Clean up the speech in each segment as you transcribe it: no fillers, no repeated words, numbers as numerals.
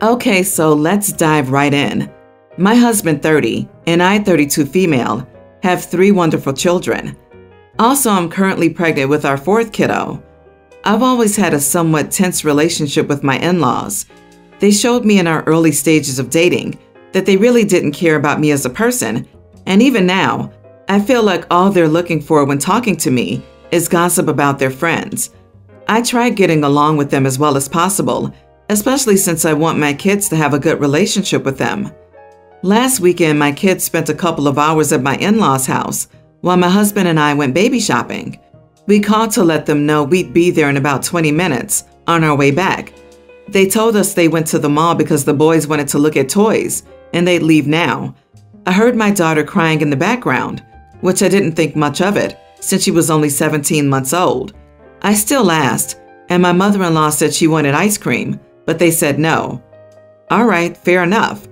Okay, so let's dive right in. My husband, 30, and I, 32 female, have 3 wonderful children. Also, I'm currently pregnant with our 4th kiddo. I've always had a somewhat tense relationship with my in-laws. They showed me in our early stages of dating that they really didn't care about me as a person, and even now, I feel like all they're looking for when talking to me is gossip about their friends. I try getting along with them as well as possible, especially since I want my kids to have a good relationship with them. Last weekend, my kids spent a couple of hours at my in-laws' house while my husband and I went baby shopping. We called to let them know we'd be there in about 20 minutes on our way back. They told us they went to the mall because the boys wanted to look at toys and they'd leave now. I heard my daughter crying in the background, which I didn't think much of it since she was only 17 months old. I still asked, and my mother-in-law said she wanted ice cream, but they said no. All right, fair enough.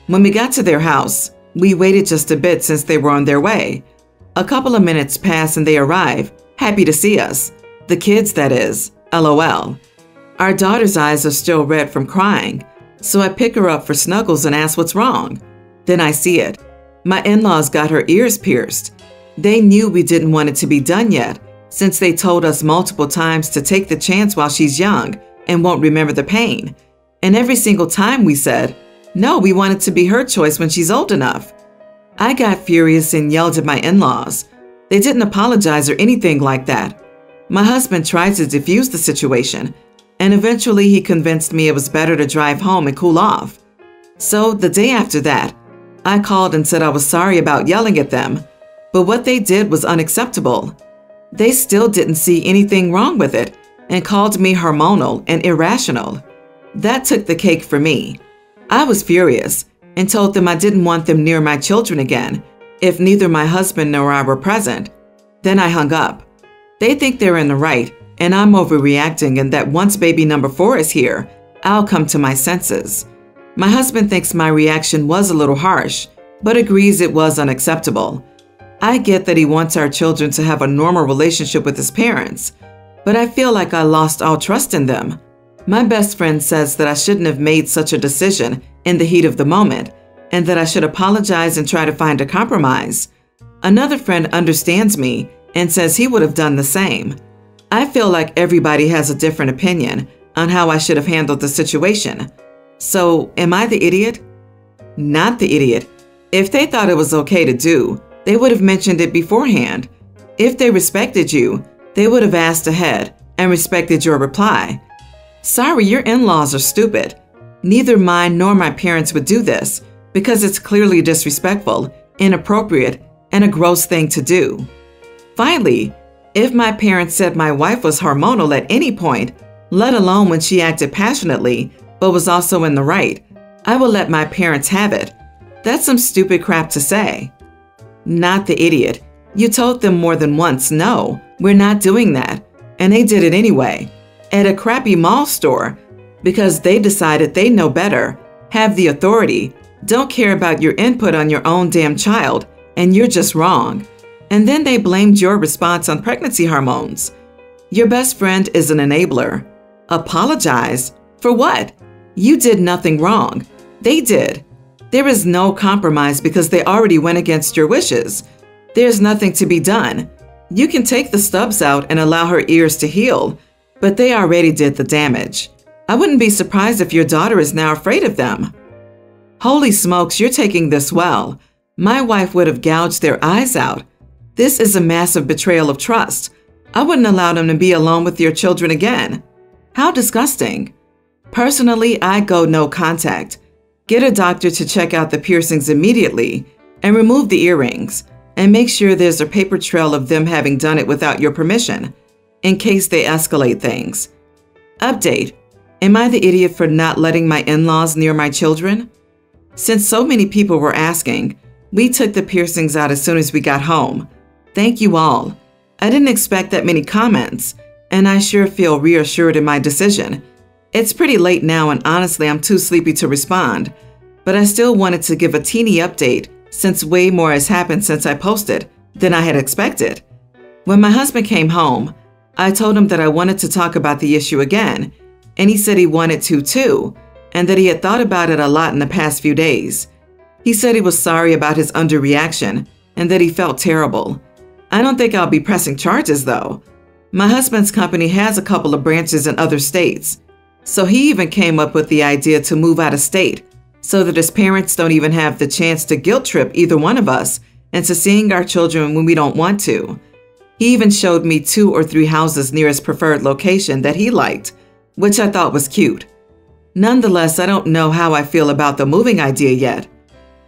When we got to their house, we waited just a bit since they were on their way. A couple of minutes passed and they arrived, happy to see us. The kids, that is, LOL. Our daughter's eyes are still red from crying, so I pick her up for snuggles and ask what's wrong. Then I see it. My in-laws got her ears pierced. They knew we didn't want it to be done yet, since they told us multiple times to take the chance while she's young and won't remember the pain. And every single time we said, no, we want it to be her choice when she's old enough. I got furious and yelled at my in-laws. They didn't apologize or anything like that. My husband tried to defuse the situation, and eventually he convinced me it was better to drive home and cool off. So the day after that, I called and said I was sorry about yelling at them, but what they did was unacceptable. They still didn't see anything wrong with it and called me hormonal and irrational. That took the cake for me. I was furious and told them I didn't want them near my children again if neither my husband nor I were present. Then I hung up. They think they're in the right and I'm overreacting and that once baby number 4 is here, I'll come to my senses. My husband thinks my reaction was a little harsh, but agrees it was unacceptable. I get that he wants our children to have a normal relationship with his parents, but I feel like I lost all trust in them. My best friend says that I shouldn't have made such a decision in the heat of the moment, and that I should apologize and try to find a compromise. Another friend understands me and says he would have done the same. I feel like everybody has a different opinion on how I should have handled the situation. So, am I the idiot? Not the idiot. If they thought it was okay to do, they would have mentioned it beforehand. If they respected you, they would have asked ahead and respected your reply. Sorry, your in-laws are stupid. Neither mine nor my parents would do this because it's clearly disrespectful, inappropriate, and a gross thing to do. Finally, if my parents said my wife was hormonal at any point, let alone when she acted passionately, but was also in the right, I will let my parents have it. That's some stupid crap to say. Not the idiot. You told them more than once, no, we're not doing that. And they did it anyway, at a crappy mall store, because they decided they know better, have the authority, don't care about your input on your own damn child, and you're just wrong. And then they blamed your response on pregnancy hormones. Your best friend is an enabler. Apologize? For what? You did nothing wrong. They did. There is no compromise because they already went against your wishes. There's nothing to be done. You can take the stubs out and allow her ears to heal, but they already did the damage. I wouldn't be surprised if your daughter is now afraid of them. Holy smokes, you're taking this well. My wife would have gouged their eyes out. This is a massive betrayal of trust. I wouldn't allow them to be alone with your children again. How disgusting. Personally, I go no contact. Get a doctor to check out the piercings immediately and remove the earrings, and make sure there's a paper trail of them having done it without your permission, in case they escalate things. Update: am I the idiot for not letting my in-laws near my children? Since so many people were asking, we took the piercings out as soon as we got home. Thank you all. I didn't expect that many comments, and I sure feel reassured in my decision. It's pretty late now and honestly I'm too sleepy to respond, but I still wanted to give a teeny update since way more has happened since I posted than I had expected. When my husband came home, I told him that I wanted to talk about the issue again, and he said he wanted to too, and that he had thought about it a lot in the past few days. He said he was sorry about his underreaction and that he felt terrible. I don't think I'll be pressing charges, though. My husband's company has a couple of branches in other states, so he even came up with the idea to move out of state so that his parents don't even have the chance to guilt trip either one of us into seeing our children when we don't want to. He even showed me 2 or 3 houses near his preferred location that he liked, which I thought was cute. Nonetheless, I don't know how I feel about the moving idea yet.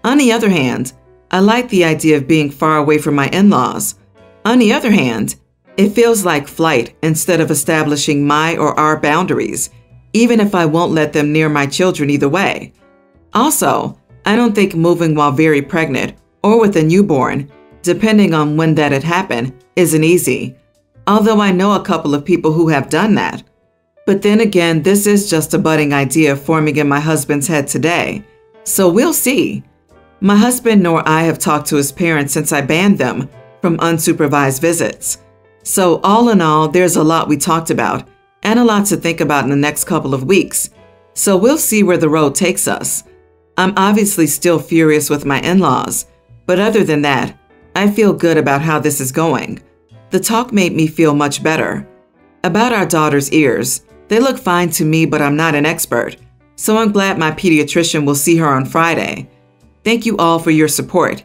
On the other hand, I like the idea of being far away from my in-laws. On the other hand, it feels like flight instead of establishing my or our boundaries, even if I won't let them near my children either way. Also, I don't think moving while very pregnant or with a newborn, depending on when that had happened, isn't easy, although I know a couple of people who have done that. But then again, this is just a budding idea forming in my husband's head today, so we'll see. My husband nor I have talked to his parents since I banned them from unsupervised visits. So all in all, there's a lot we talked about and a lot to think about in the next couple of weeks. So we'll see where the road takes us. I'm obviously still furious with my in-laws, but other than that, I feel good about how this is going. The talk made me feel much better. About our daughter's ears, they look fine to me, but I'm not an expert, so I'm glad my pediatrician will see her on Friday. Thank you all for your support.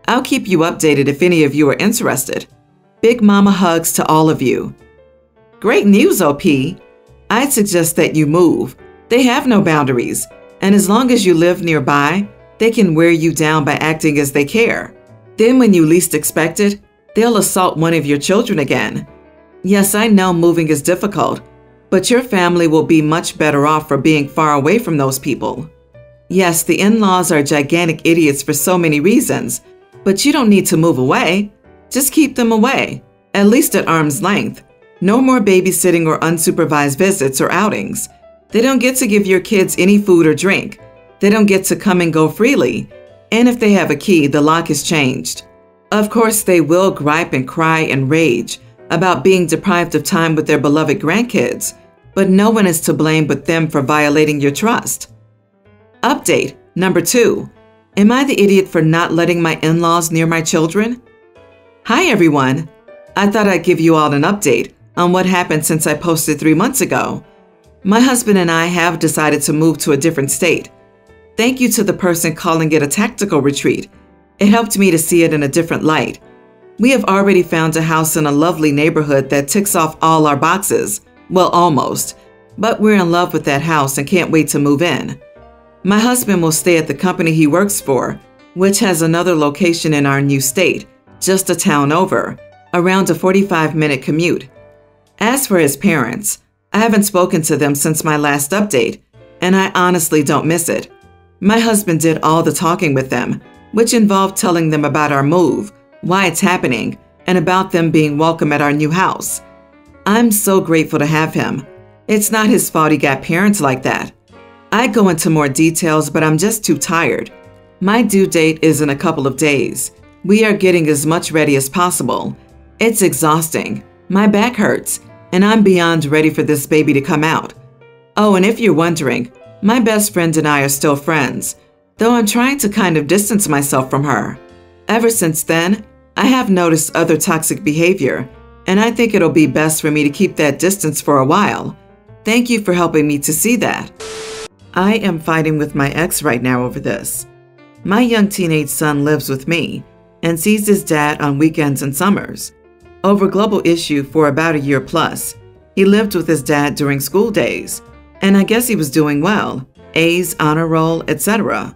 I'll keep you updated if any of you are interested. Big mama hugs to all of you. Great news, OP. I'd suggest that you move. They have no boundaries, and as long as you live nearby, they can wear you down by acting as they care. Then when you least expect it, they'll assault one of your children again. Yes, I know moving is difficult, but your family will be much better off for being far away from those people. Yes, the in-laws are gigantic idiots for so many reasons, but you don't need to move away. Just keep them away, at least at arm's length. No more babysitting or unsupervised visits or outings. They don't get to give your kids any food or drink. They don't get to come and go freely. And if they have a key, the lock is changed. Of course, they will gripe and cry and rage about being deprived of time with their beloved grandkids, but no one is to blame but them for violating your trust. Update number 2. Am I the idiot for not letting my in-laws near my children? Hi everyone. I thought I'd give you all an update on what happened since I posted 3 months ago. My husband and I have decided to move to a different state. Thank you to the person calling it a tactical retreat. It helped me to see it in a different light. We have already found a house in a lovely neighborhood that ticks off all our boxes. Well, almost. But we're in love with that house and can't wait to move in. My husband will stay at the company he works for, which has another location in our new state, just a town over, around a 45-minute commute. As for his parents, I haven't spoken to them since my last update, and I honestly don't miss it. My husband did all the talking with them, which involved telling them about our move, why it's happening, and about them being welcome at our new house. I'm so grateful to have him. It's not his fault he got parents like that. I'd go into more details, but I'm just too tired. My due date is in a couple of days. We are getting as much ready as possible. It's exhausting. My back hurts, and I'm beyond ready for this baby to come out. Oh, and if you're wondering, my best friend and I are still friends, though I'm trying to kind of distance myself from her. Ever since then, I have noticed other toxic behavior, and I think it'll be best for me to keep that distance for a while. Thank you for helping me to see that. I am fighting with my ex right now over this. My young teenage son lives with me and sees his dad on weekends and summers. Over a global issue for about a year plus, he lived with his dad during school days, and I guess he was doing well, A's, honor roll, etc.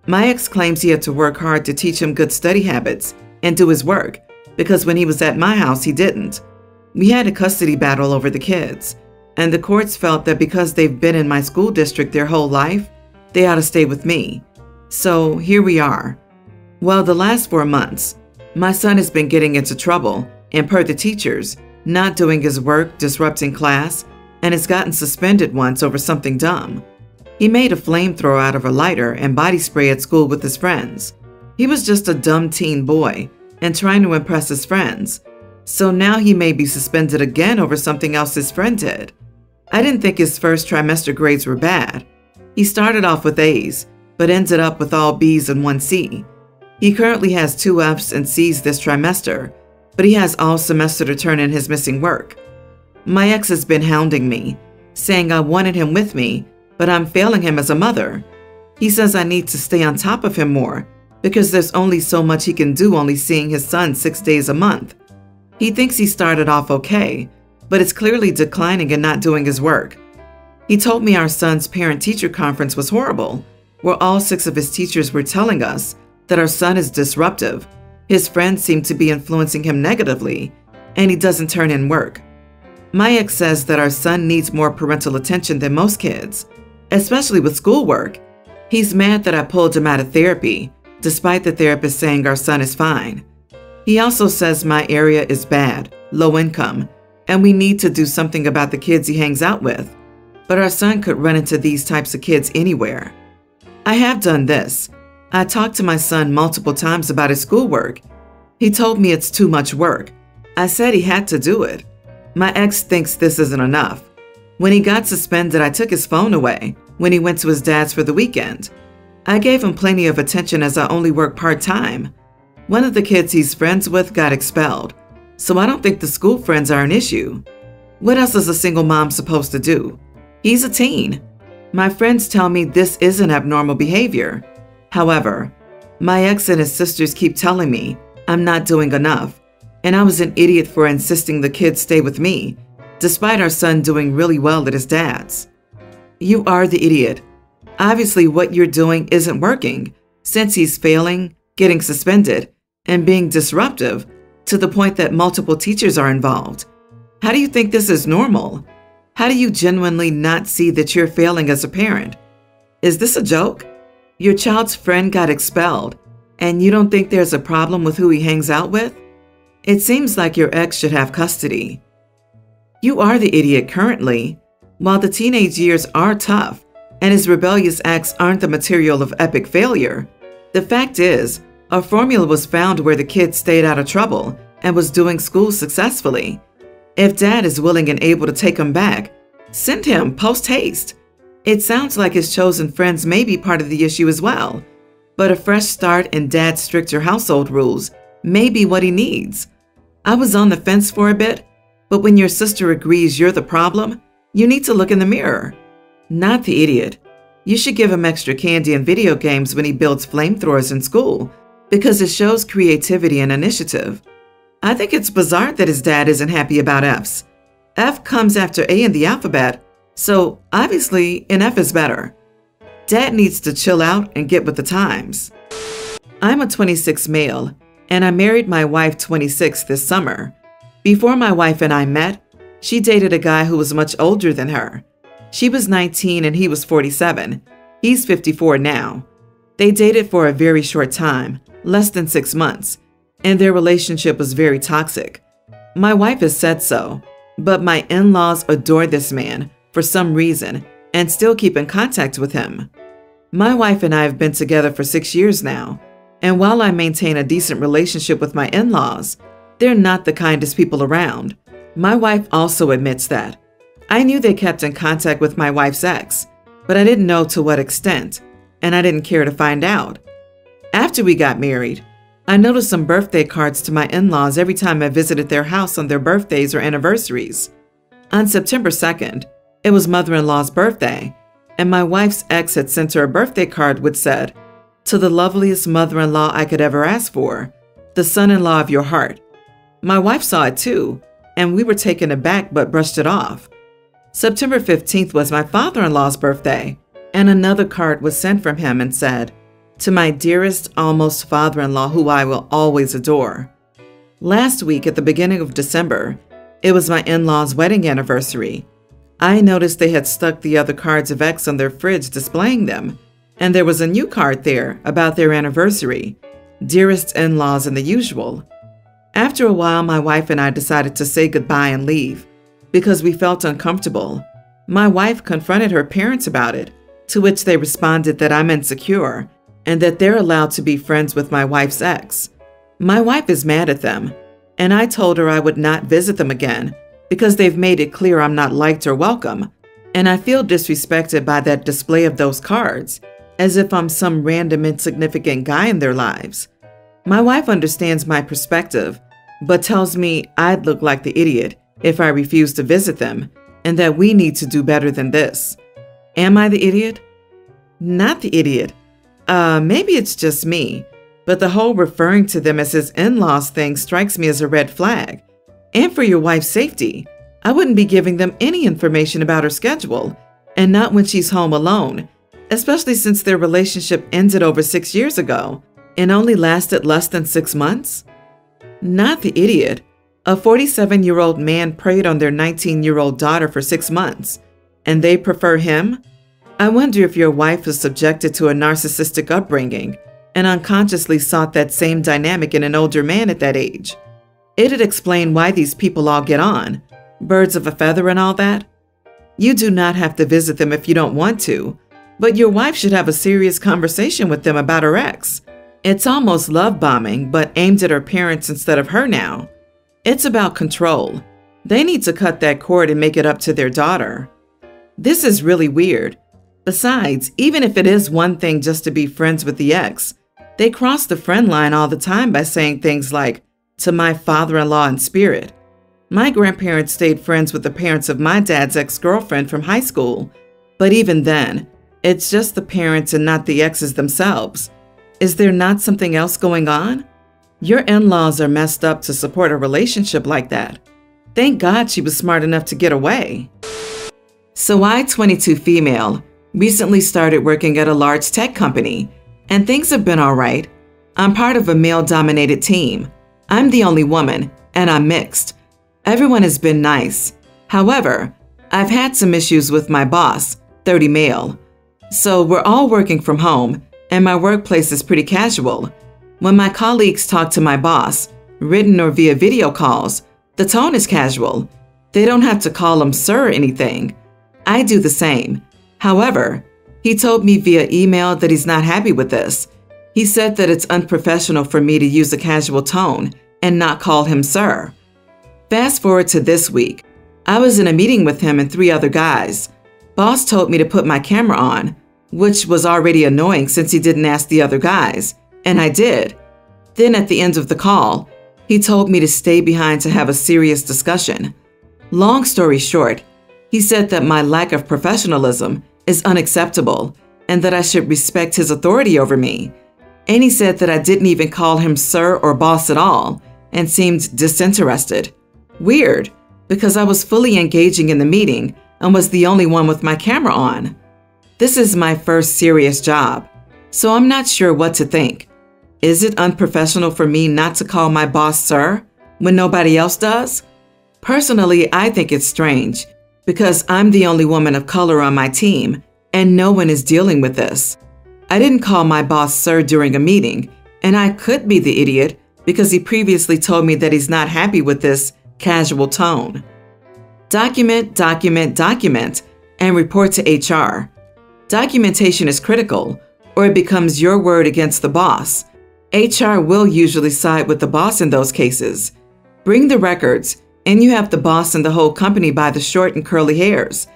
My ex claims he had to work hard to teach him good study habits and do his work, because when he was at my house, he didn't. We had a custody battle over the kids, and the courts felt that because they've been in my school district their whole life, they ought to stay with me. So here we are. Well, the last 4 months, my son has been getting into trouble, and per the teachers, not doing his work, disrupting class, and has gotten suspended once over something dumb. He made a flamethrower out of a lighter and body spray at school with his friends. He was just a dumb teen boy and trying to impress his friends. So now he may be suspended again over something else his friend did. I didn't think his first trimester grades were bad. He started off with A's, but ended up with all B's and 1 C. He currently has 2 F's and C's this trimester, but he has all semester to turn in his missing work. My ex has been hounding me, saying I wanted him with me, but I'm failing him as a mother. He says I need to stay on top of him more because there's only so much he can do only seeing his son 6 days a month. He thinks he started off okay, but it's clearly declining and not doing his work. He told me our son's parent-teacher conference was horrible, where all 6 of his teachers were telling us that our son is disruptive, his friends seem to be influencing him negatively, and he doesn't turn in work. My ex says that our son needs more parental attention than most kids, especially with schoolwork. He's mad that I pulled him out of therapy, despite the therapist saying our son is fine. He also says my area is bad, low income, and we need to do something about the kids he hangs out with. But our son could run into these types of kids anywhere. I have done this. I talked to my son multiple times about his schoolwork. He told me it's too much work. I said he had to do it. My ex thinks this isn't enough. When he got suspended, I took his phone away when he went to his dad's for the weekend. I gave him plenty of attention as I only work part-time. One of the kids he's friends with got expelled, so I don't think the school friends are an issue. What else is a single mom supposed to do? He's a teen. My friends tell me this isn't abnormal behavior. However, my ex and his sisters keep telling me I'm not doing enough, and I was an idiot for insisting the kids stay with me, despite our son doing really well at his dad's. You are the idiot. Obviously, what you're doing isn't working, since he's failing, getting suspended, and being disruptive to the point that multiple teachers are involved. How do you think this is normal? How do you genuinely not see that you're failing as a parent? Is this a joke? Your child's friend got expelled, and you don't think there's a problem with who he hangs out with? It seems like your ex should have custody. You are the idiot currently. While the teenage years are tough, and his rebellious acts aren't the material of epic failure, the fact is, a formula was found where the kid stayed out of trouble and was doing school successfully. If dad is willing and able to take him back, send him post-haste. It sounds like his chosen friends may be part of the issue as well, but a fresh start and dad's stricter household rules may be what he needs. I was on the fence for a bit, but when your sister agrees you're the problem, you need to look in the mirror. Not the idiot. You should give him extra candy and video games when he builds flamethrowers in school, because it shows creativity and initiative. I think it's bizarre that his dad isn't happy about F's. F comes after A in the alphabet, so obviously an F is better. Dad needs to chill out and get with the times. I'm a 26 male, and I married my wife 26 this summer. Before my wife and I met, she dated a guy who was much older than her. She was 19 and he was 47. He's 54 now. They dated for a very short time, less than 6 months, and their relationship was very toxic. My wife has said so, but my in-laws adore this man for some reason and still keep in contact with him. My wife and I have been together for 6 years now, and while I maintain a decent relationship with my in-laws, they're not the kindest people around. My wife also admits that. I knew they kept in contact with my wife's ex, but I didn't know to what extent, and I didn't care to find out. After we got married, I noticed some birthday cards to my in-laws every time I visited their house on their birthdays or anniversaries. On September 2nd, it was mother-in-law's birthday, and my wife's ex had sent her a birthday card which said, "To the loveliest mother-in-law I could ever ask for, the son-in-law of your heart." My wife saw it too, and we were taken aback but brushed it off. September 15th was my father-in-law's birthday, and another card was sent from him and said, "To my dearest almost father-in-law who I will always adore." Last week at the beginning of December, it was my in-laws' wedding anniversary. I noticed they had stuck the other cards of ex on their fridge displaying them, and there was a new card there about their anniversary, "Dearest in-laws" and the usual. After a while, my wife and I decided to say goodbye and leave because we felt uncomfortable. My wife confronted her parents about it, to which they responded that I'm insecure and that they're allowed to be friends with my wife's ex. My wife is mad at them, and I told her I would not visit them again because they've made it clear I'm not liked or welcome. and I feel disrespected by that display of those cards, as if I'm some random insignificant guy in their lives. My wife understands my perspective, but tells me I'd look like the idiot if I refuse to visit them, and that we need to do better than this. Am I the idiot? Not the idiot. Maybe it's just me, but the whole referring to them as his in-laws thing strikes me as a red flag. And for your wife's safety, I wouldn't be giving them any information about her schedule, and not when she's home alone, especially since their relationship ended over 6 years ago and only lasted less than 6 months. Not the idiot. A 47-year-old man preyed on their 19-year-old daughter for 6 months, and they prefer him? I wonder if your wife was subjected to a narcissistic upbringing and unconsciously sought that same dynamic in an older man at that age. It'd explain why these people all get on, birds of a feather and all that. You do not have to visit them if you don't want to, but your wife should have a serious conversation with them about her ex. It's almost love bombing, but aimed at her parents instead of her now. It's about control. They need to cut that cord and make it up to their daughter. This is really weird. Besides, even if it is one thing just to be friends with the ex, they cross the friend line all the time by saying things like, "to my father-in-law in spirit." My grandparents stayed friends with the parents of my dad's ex-girlfriend from high school, but even then, it's just the parents and not the exes themselves. Is there not something else going on? Your in-laws are messed up to support a relationship like that. Thank God she was smart enough to get away. So I, 22 female, recently started working at a large tech company, and things have been all right. I'm part of a male-dominated team. I'm the only woman, and I'm mixed. Everyone has been nice. However, I've had some issues with my boss, 30 male. So we're all working from home, and my workplace is pretty casual. When my colleagues talk to my boss, written or via video calls, the tone is casual. They don't have to call him sir or anything. I do the same. However, he told me via email that he's not happy with this. He said that it's unprofessional for me to use a casual tone and not call him sir. Fast forward to this week. I was in a meeting with him and 3 other guys. Boss told me to put my camera on, which was already annoying since he didn't ask the other guys, and I did. Then at the end of the call, he told me to stay behind to have a serious discussion. Long story short, he said that my lack of professionalism is unacceptable and that I should respect his authority over me. And he said that I didn't even call him sir or boss at all and seemed disinterested. Weird, because I was fully engaging in the meeting and was the only one with my camera on. This is my first serious job, so I'm not sure what to think. Is it unprofessional for me not to call my boss sir when nobody else does? Personally, I think it's strange because I'm the only woman of color on my team and no one is dealing with this. I didn't call my boss sir during a meeting, and I could be the idiot because he previously told me that he's not happy with this casual tone. Document, document, document, and report to HR. Documentation is critical, or it becomes your word against the boss. HR will usually side with the boss in those cases. Bring the records, and you have the boss and the whole company by the short and curly hairs.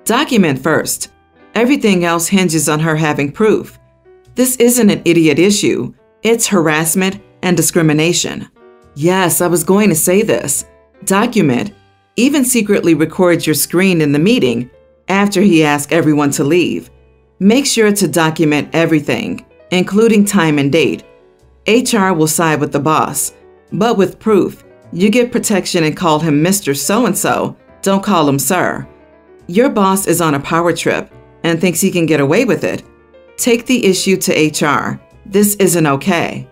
Document first. Everything else hinges on her having proof. This isn't an idiot issue. It's harassment and discrimination. Yes, I was going to say this. Document. Even secretly record your screen in the meeting after he asks everyone to leave. Make sure to document everything, including time and date. HR will side with the boss, but with proof, you get protection and call him Mr. So-and-so. Don't call him sir. Your boss is on a power trip and thinks he can get away with it. Take the issue to HR. This isn't okay.